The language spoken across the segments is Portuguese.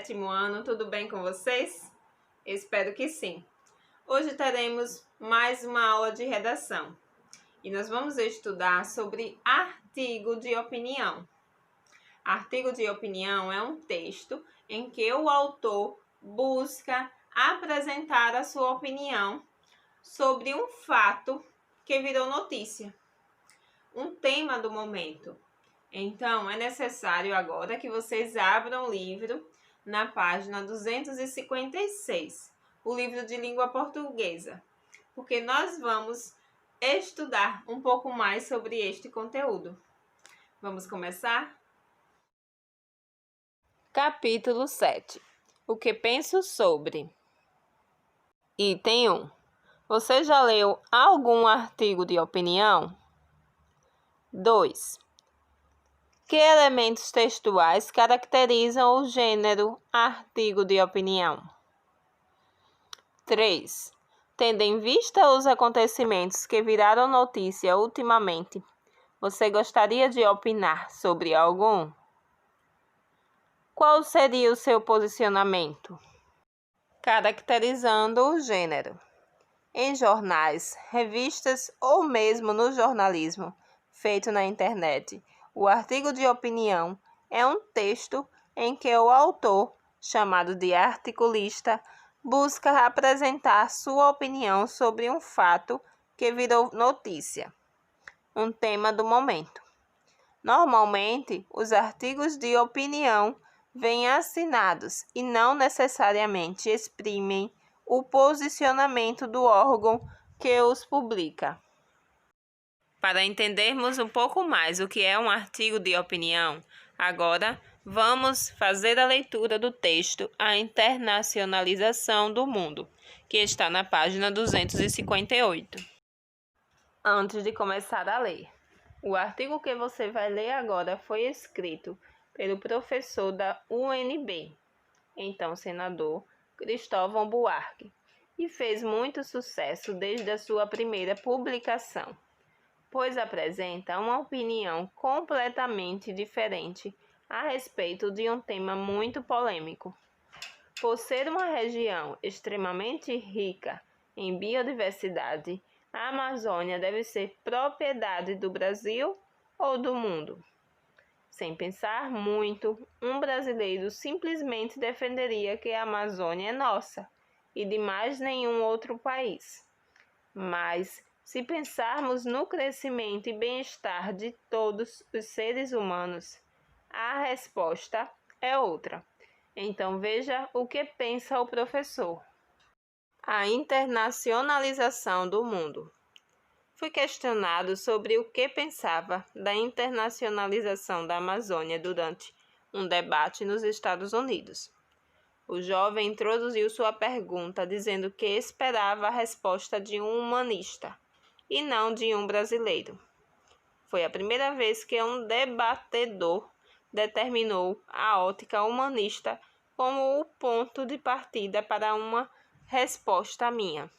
7º ano, tudo bem com vocês? Espero que sim. Hoje teremos mais uma aula de redação e nós vamos estudar sobre artigo de opinião. Artigo de opinião é um texto em que o autor busca apresentar a sua opinião sobre um fato que virou notícia, um tema do momento. Então, é necessário agora que vocês abram o livro na página 256, o livro de língua portuguesa, porque nós vamos estudar um pouco mais sobre este conteúdo. Vamos começar? Capítulo 7. O que penso sobre? Item 1. Você já leu algum artigo de opinião? 2. Que elementos textuais caracterizam o gênero artigo de opinião? 3. Tendo em vista os acontecimentos que viraram notícia ultimamente, você gostaria de opinar sobre algum? Qual seria o seu posicionamento? Caracterizando o gênero. Em jornais, revistas ou mesmo no jornalismo feito na internet, o artigo de opinião é um texto em que o autor, chamado de articulista, busca apresentar sua opinião sobre um fato que virou notícia, um tema do momento. Normalmente, os artigos de opinião vêm assinados e não necessariamente exprimem o posicionamento do órgão que os publica. Para entendermos um pouco mais o que é um artigo de opinião, agora vamos fazer a leitura do texto A Internacionalização do Mundo, que está na página 258. Antes de começar a ler, o artigo que você vai ler agora foi escrito pelo professor da UNB, então senador Cristóvão Buarque, e fez muito sucesso desde a sua primeira publicação, pois apresenta uma opinião completamente diferente a respeito de um tema muito polêmico. Por ser uma região extremamente rica em biodiversidade, a Amazônia deve ser propriedade do Brasil ou do mundo? Sem pensar muito, um brasileiro simplesmente defenderia que a Amazônia é nossa e de mais nenhum outro país. Mas, se pensarmos no crescimento e bem-estar de todos os seres humanos, a resposta é outra. Então veja o que pensa o professor. A internacionalização do mundo. Fui questionado sobre o que pensava da internacionalização da Amazônia durante um debate nos Estados Unidos. O jovem introduziu sua pergunta dizendo que esperava a resposta de um humanista e não de um brasileiro. Foi a primeira vez que um debatedor determinou a ótica humanista como o ponto de partida para uma resposta minha.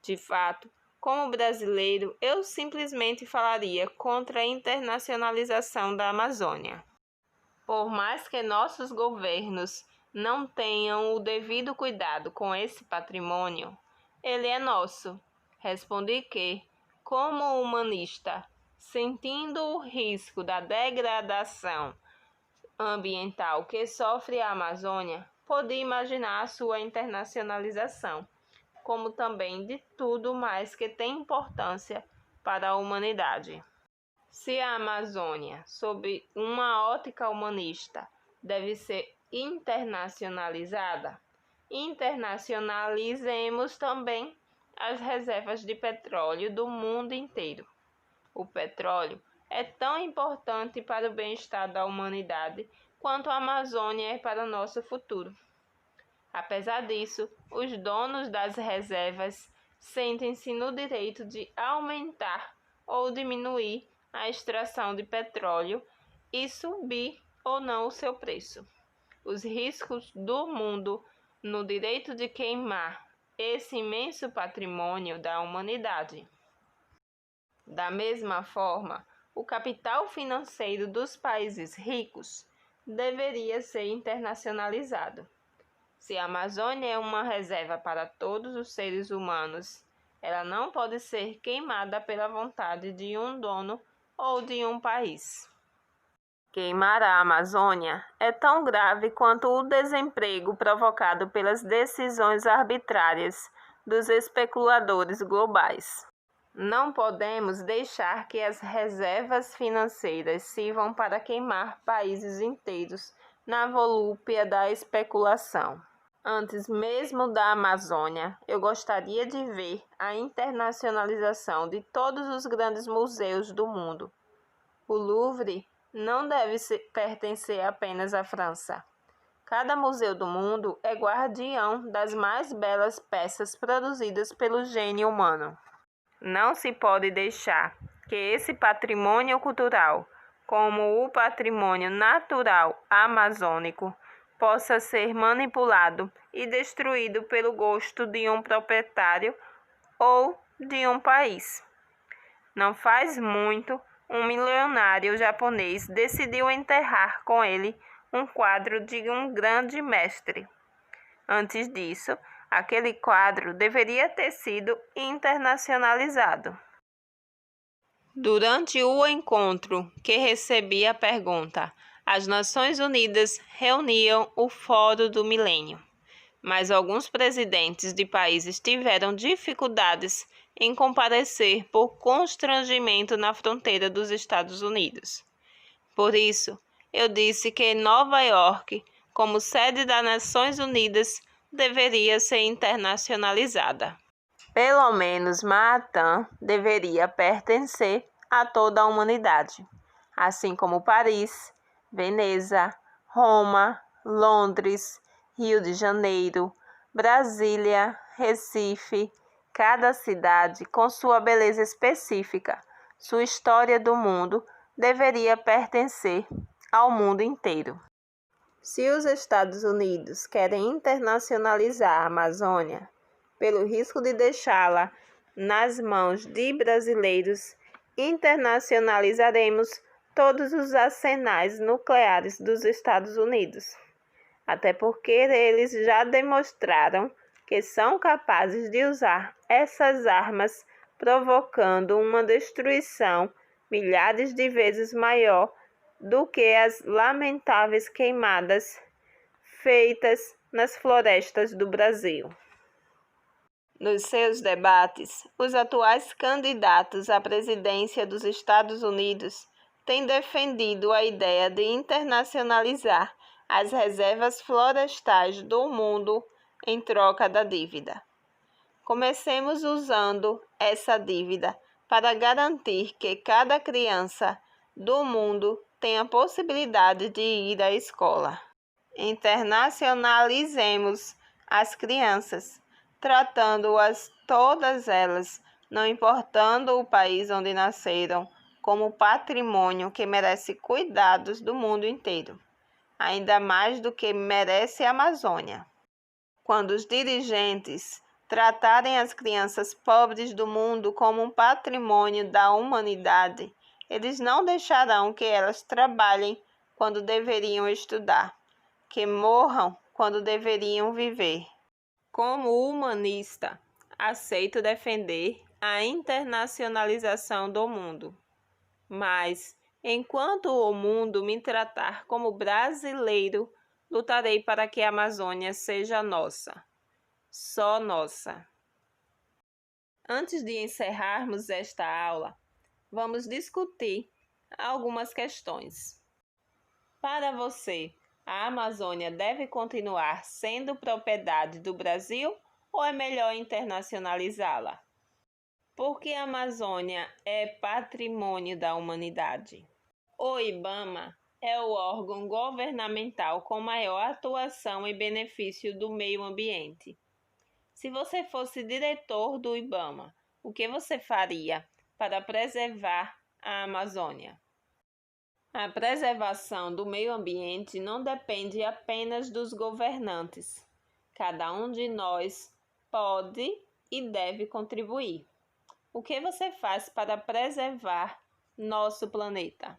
De fato, como brasileiro, eu simplesmente falaria contra a internacionalização da Amazônia. Por mais que nossos governos não tenham o devido cuidado com esse patrimônio, ele é nosso. Respondi que, como humanista, sentindo o risco da degradação ambiental que sofre a Amazônia, podia imaginar a sua internacionalização, como também de tudo mais que tem importância para a humanidade. Se a Amazônia, sob uma ótica humanista, deve ser internacionalizada, internacionalizemos também as reservas de petróleo do mundo inteiro. O petróleo é tão importante para o bem-estar da humanidade quanto a Amazônia é para o nosso futuro. Apesar disso, os donos das reservas sentem-se no direito de aumentar ou diminuir a extração de petróleo e subir ou não o seu preço. Os riscos do mundo no direito de queimar esse imenso patrimônio da humanidade. Da mesma forma, o capital financeiro dos países ricos deveria ser internacionalizado. Se a Amazônia é uma reserva para todos os seres humanos, ela não pode ser queimada pela vontade de um dono ou de um país. Queimar a Amazônia é tão grave quanto o desemprego provocado pelas decisões arbitrárias dos especuladores globais. Não podemos deixar que as reservas financeiras sirvam para queimar países inteiros na volúpia da especulação. Antes mesmo da Amazônia, eu gostaria de ver a internacionalização de todos os grandes museus do mundo. O Louvre não deve pertencer apenas à França. Cada museu do mundo é guardião das mais belas peças produzidas pelo gênio humano. Não se pode deixar que esse patrimônio cultural, como o patrimônio natural amazônico, possa ser manipulado e destruído pelo gosto de um proprietário ou de um país. Não faz muito, um milionário japonês decidiu enterrar com ele um quadro de um grande mestre. Antes disso, aquele quadro deveria ter sido internacionalizado. Durante o encontro que recebi a pergunta, as Nações Unidas reuniam o Fórum do Milênio, mas alguns presidentes de países tiveram dificuldades em comparecer por constrangimento na fronteira dos Estados Unidos. Por isso, eu disse que Nova York, como sede das Nações Unidas, deveria ser internacionalizada. Pelo menos Manhattan deveria pertencer a toda a humanidade, assim como Paris, Veneza, Roma, Londres, Rio de Janeiro, Brasília, Recife, cada cidade com sua beleza específica, sua história do mundo, deveria pertencer ao mundo inteiro. Se os Estados Unidos querem internacionalizar a Amazônia, pelo risco de deixá-la nas mãos de brasileiros, internacionalizaremos todos os arsenais nucleares dos Estados Unidos. Até porque eles já demonstraram que são capazes de usar essas armas, provocando uma destruição milhares de vezes maior do que as lamentáveis queimadas feitas nas florestas do Brasil. Nos seus debates, os atuais candidatos à presidência dos Estados Unidos têm defendido a ideia de internacionalizar as reservas florestais do mundo em troca da dívida. Comecemos usando essa dívida para garantir que cada criança do mundo tenha a possibilidade de ir à escola. Internacionalizemos as crianças, tratando-as todas elas, não importando o país onde nasceram, como patrimônio que merece cuidados do mundo inteiro, ainda mais do que merece a Amazônia. Quando os dirigentes tratarem as crianças pobres do mundo como um patrimônio da humanidade, eles não deixarão que elas trabalhem quando deveriam estudar, que morram quando deveriam viver. Como humanista, aceito defender a internacionalização do mundo, mas enquanto o mundo me tratar como brasileiro, lutarei para que a Amazônia seja nossa, só nossa. Antes de encerrarmos esta aula, vamos discutir algumas questões. Para você, a Amazônia deve continuar sendo propriedade do Brasil ou é melhor internacionalizá-la? Porque a Amazônia é patrimônio da humanidade. O IBAMA é o órgão governamental com maior atuação em benefício do meio ambiente. Se você fosse diretor do IBAMA, o que você faria para preservar a Amazônia? A preservação do meio ambiente não depende apenas dos governantes. Cada um de nós pode e deve contribuir. O que você faz para preservar nosso planeta?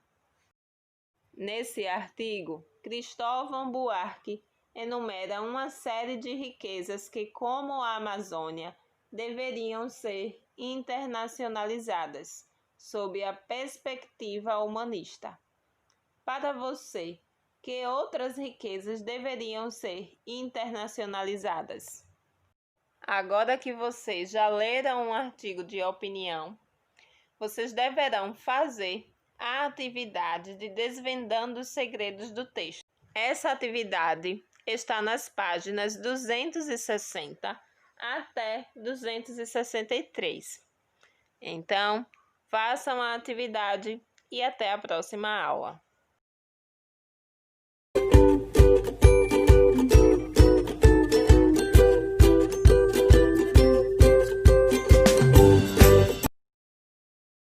Nesse artigo, Cristóvão Buarque enumera uma série de riquezas que, como a Amazônia, deveriam ser internacionalizadas sob a perspectiva humanista. Para você, que outras riquezas deveriam ser internacionalizadas? Agora que vocês já leram um artigo de opinião, vocês deverão fazer a atividade de Desvendando os Segredos do Texto. Essa atividade está nas páginas 260 até 263. Então, façam a atividade e até a próxima aula.